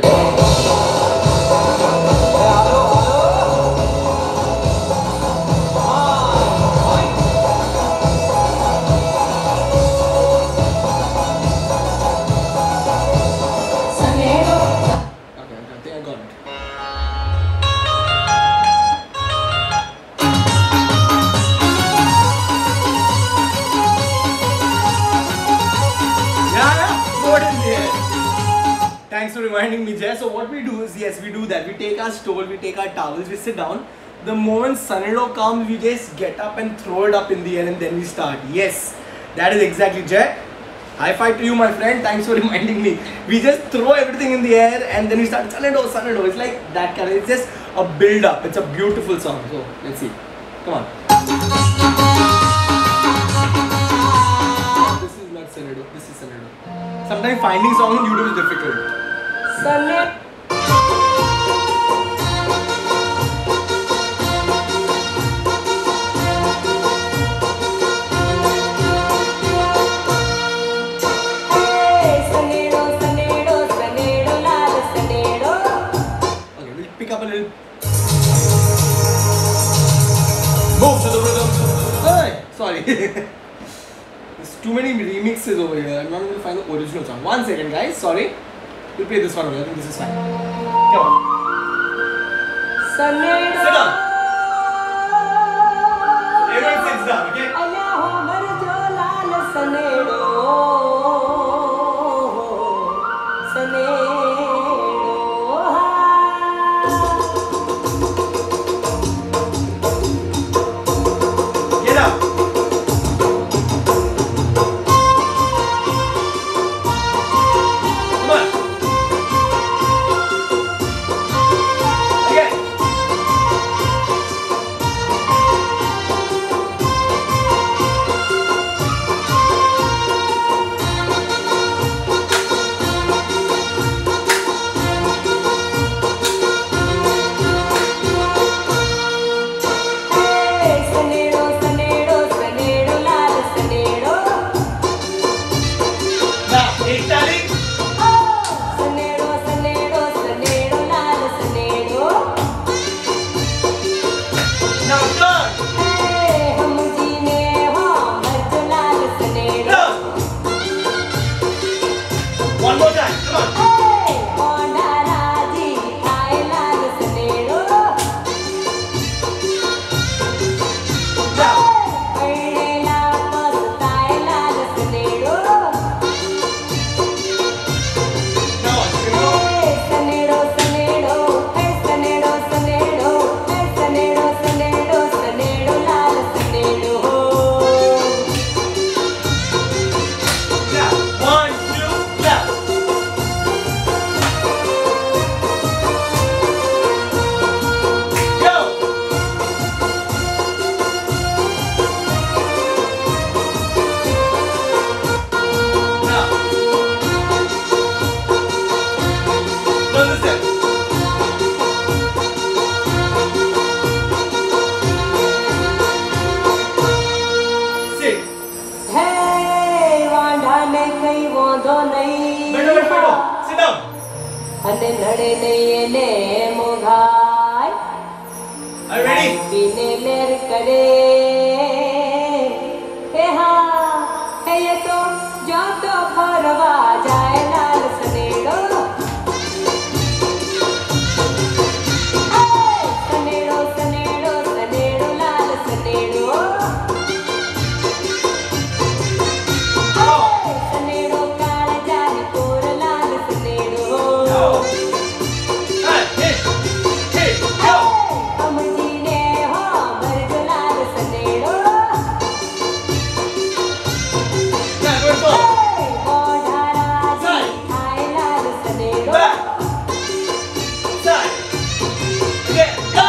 Thanks for reminding me, Jay. So what we do is, yes, we do that. We take our stole, we take our towels, we sit down. The moment Sanedo comes, we just get up and throw it up in the air, and then we start. Yes, that is exactly, Jay. High five to you, my friend. Thanks for reminding me. We just throw everything in the air, and then we start Sanedo, Sanedo. It's like that kind of, it's just a build up. It's a beautiful song. So let's see. Come on. This is not Sanedo. This is Sanedo. Sometimes finding song on YouTube is difficult. up a little. Move to the rhythm. Hey, sorry. There's too many remixes over here. I'm not able to find the original song. 1 second, guys. Sorry. We'll play this one over. I think this is fine. Come on. Sit down. Everyone sits down, okay? Get up. Come on. Again. Now, Italy. Now, turn. Turn. One more time. Come on. Now. Now, you know. Now, 1, 2, left. Go. Now. Turn this step. Sit. Better, better, better. Sit down. Are you ready? Go. Hey, hit. Hit. Go. Now, go forward. Side. Back. Side. Again. Go.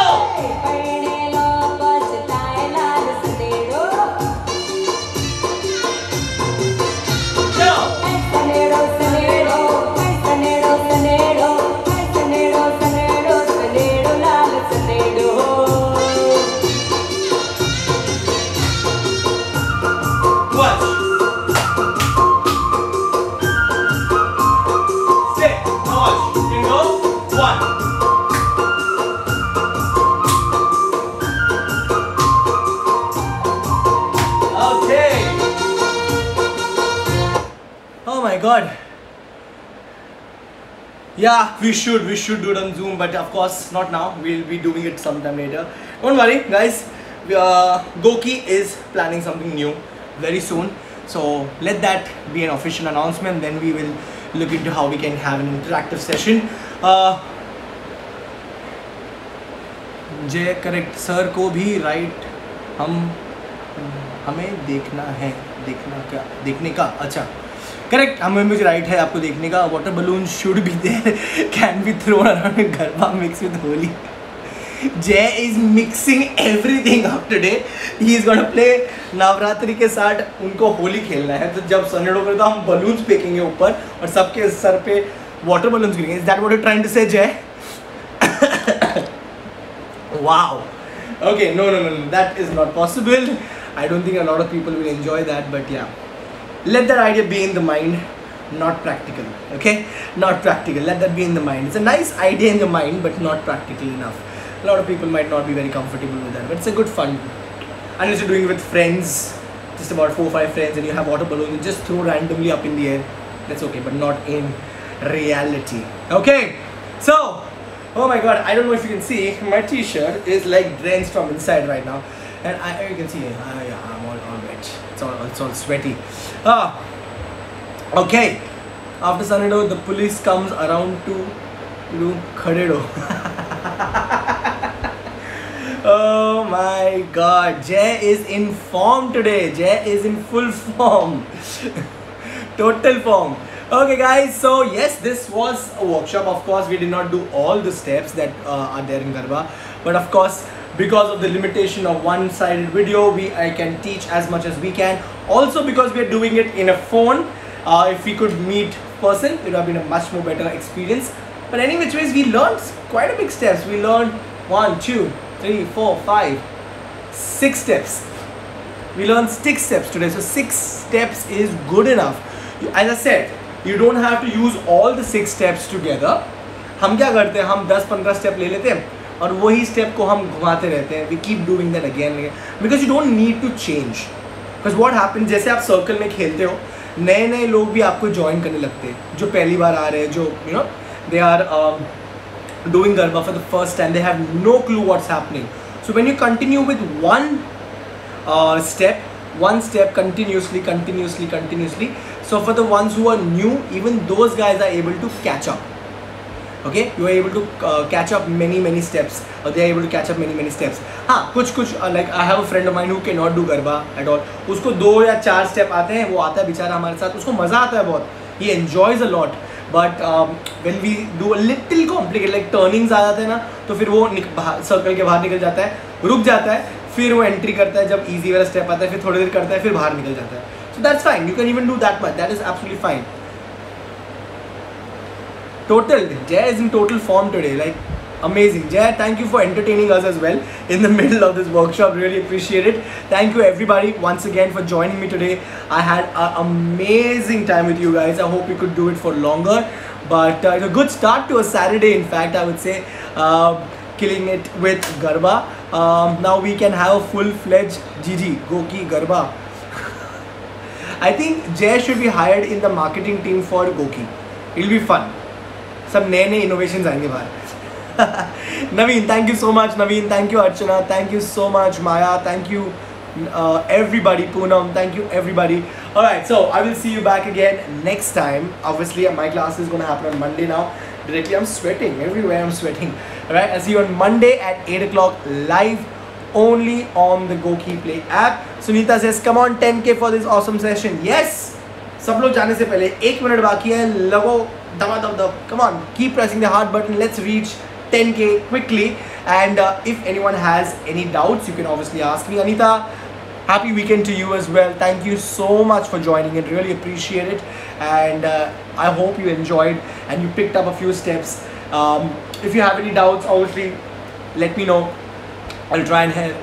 Go. Watch. Sit. Now watch. Here go. 1. Okay. Oh my god. Yeah, we should do it on Zoom, but of course not now. We'll be doing it sometime later. Don't worry, guys. Goki is planning something new very soon, so let that be an official announcement. Then we will look into how we can have an interactive session. जय correct sir को भी right हमें देखना है देखने का अच्छा correct हमें मुझे राइट है आपको देखने का water balloon should be there can be thrown around Garba mix with Holi Jay is mixing everything up today he is gonna play Navratri के साथ उनको होली खेलना है तो जब सनेडो करे तो हम बलून्स फेंकेंगे ऊपर और सबके सर पे वाटर बलून्स गिरेंगे is that what you trying to say जय wow okay no that is not possible I don't think a lot of people will enjoy that but yeah let that idea be in the mind not practical. Okay, not practical. Let that be in the mind. It's a nice idea in the mind, but not practical enough. A lot of people might not be very comfortable with that, but it's a good fun. Unless you're doing it with friends, just about 4 or 5 friends, and you have water balloons, you just throw randomly up in the air. That's okay, but not in reality. Okay, so oh my god, I don't know if you can see, my t-shirt is like drenched from inside right now, and you can see I'm all wet. It's all sweaty. Okay, after Sunday, the police comes around to do khade do. Oh my god, Jay is in form today. Jay is in full form. Total form. Okay guys, so yes, this was a workshop. Of course, we did not do all the steps that are there in Garba, but of course, because of the limitation of one-sided video, I can teach as much as we can. Also because we are doing it in a phone, if we could meet person, it would have been a much more better experience. But any which ways, we learned quite a big steps. We learned 1, 2, 3, 4, 5, 6 steps. We learned 6 steps today. So 6 steps is good enough. As I said, you don't have to use all the 6 steps together. हम क्या करते हैं, हम 10-15 step ले लेते हैं और वही स्टेप को हम घुमाते रहते हैं. We keep doing that again and again because you don't need to change. Because what happens, जैसे आप सर्कल में खेलते हो, नए लोग भी आपको ज्वाइन करने लगते हैं, जो पहली बार आ रहे हैं, जो you know they are doing Garba for the first time. They have no clue what's happening. So when you continue with one step continuously. So for the ones who are new, even those guys are able to catch up. Okay, you are able to catch up many steps. Or they are able to catch up many steps. हाँ, कुछ like I have a friend of mine who cannot do Garba at all. उसको 2 या 4 step आते हैं, वो आता है बेचारा हमारे साथ, उसको मज़ा आता है बहुत. He enjoys a lot. But when we do a little complicated, like turnings आ जाते हैं ना, तो फिर वो सर्कल के बाहर निकल जाता है, रुक जाता है, फिर वो एंट्री करता है, जब easy वाला step आता है, फिर थोड़ी देर करता है, फिर बाहर निकल जाता है. So that's fine. You can even do that much. That is absolutely fine. Jay is in total form today. Like amazing. Jay, thank you for entertaining us as well in the middle of this workshop. Really appreciate it. Thank you everybody once again for joining me today. I had an amazing time with you guys. I hope we could do it for longer. But it's a good start to a Saturday, in fact, I would say. Killing it with Garba. Now we can have a full-fledged GG, Goki Garba. I think Jay should be hired in the marketing team for Goki. It'll be fun. सब नए innovations आएंगे बाहर. Naveen, thank you so much. Naveen, thank you. Archana, thank you so much. Maya, thank you. Everybody. Poonam, thank you everybody. Alright, so I will see you back again next time. Obviously my class is going to happen on Monday now. Directly, I'm sweating. Everywhere I'm sweating. Alright, I'll see you on Monday at 8 o'clock live only on the Goki Play app. Sunita says, come on 10K for this awesome session. Yes! सब लोग जाने से पहले 1 minute बाकी है. लगो दब. Come on, keep pressing the heart button. Let's reach 10K quickly. And if anyone has any doubts, you can obviously ask me. Anita, happy weekend to you as well. Thank you so much for joining it. Really appreciate it. And I hope you enjoyed and you picked up a few steps. If you have any doubts, obviously let me know. I'll try and help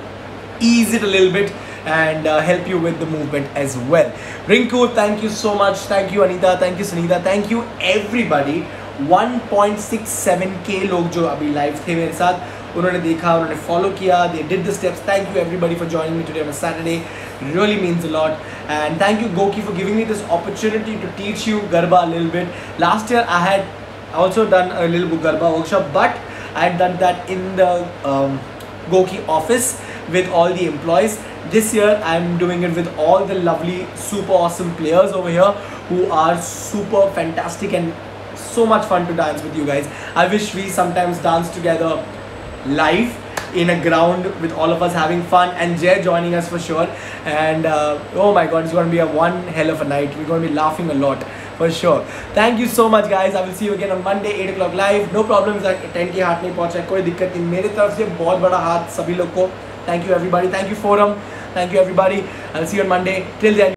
ease it a little bit and help you with the movement as well. Rinku, thank you so much. Thank you Anita, thank you Sunita, thank you everybody. 1.67K लोग जो अभी live थे मेरे साथ, उन्होंने देखा, उन्होंने follow किया, they did the steps. Thank you everybody for joining me today on a Saturday. It really means a lot. And thank you Goki for giving me this opportunity to teach you Garba a little bit. Last year I had also done a little Garba workshop, but I had done that in the Goki office with all the employees. This year I'm doing it with all the lovely super awesome players over here who are super fantastic and so much fun to dance with you guys. I wish we sometimes dance together live in a ground with all of us having fun, and Jay joining us for sure. And oh my god, it's going to be a one hell of a night. We're going to be laughing a lot for sure. Thank you so much guys. I will see you again on Monday 8 o'clock live. No problems, 10K हाथ नहीं पहुंचा, कोई दिक्कत नहीं. मेरे तरफ से बहुत बड़ा हाथ सभी लोग को. Thank you everybody. Thank you forum. Thank you everybody. I'll see you on Monday. Till then.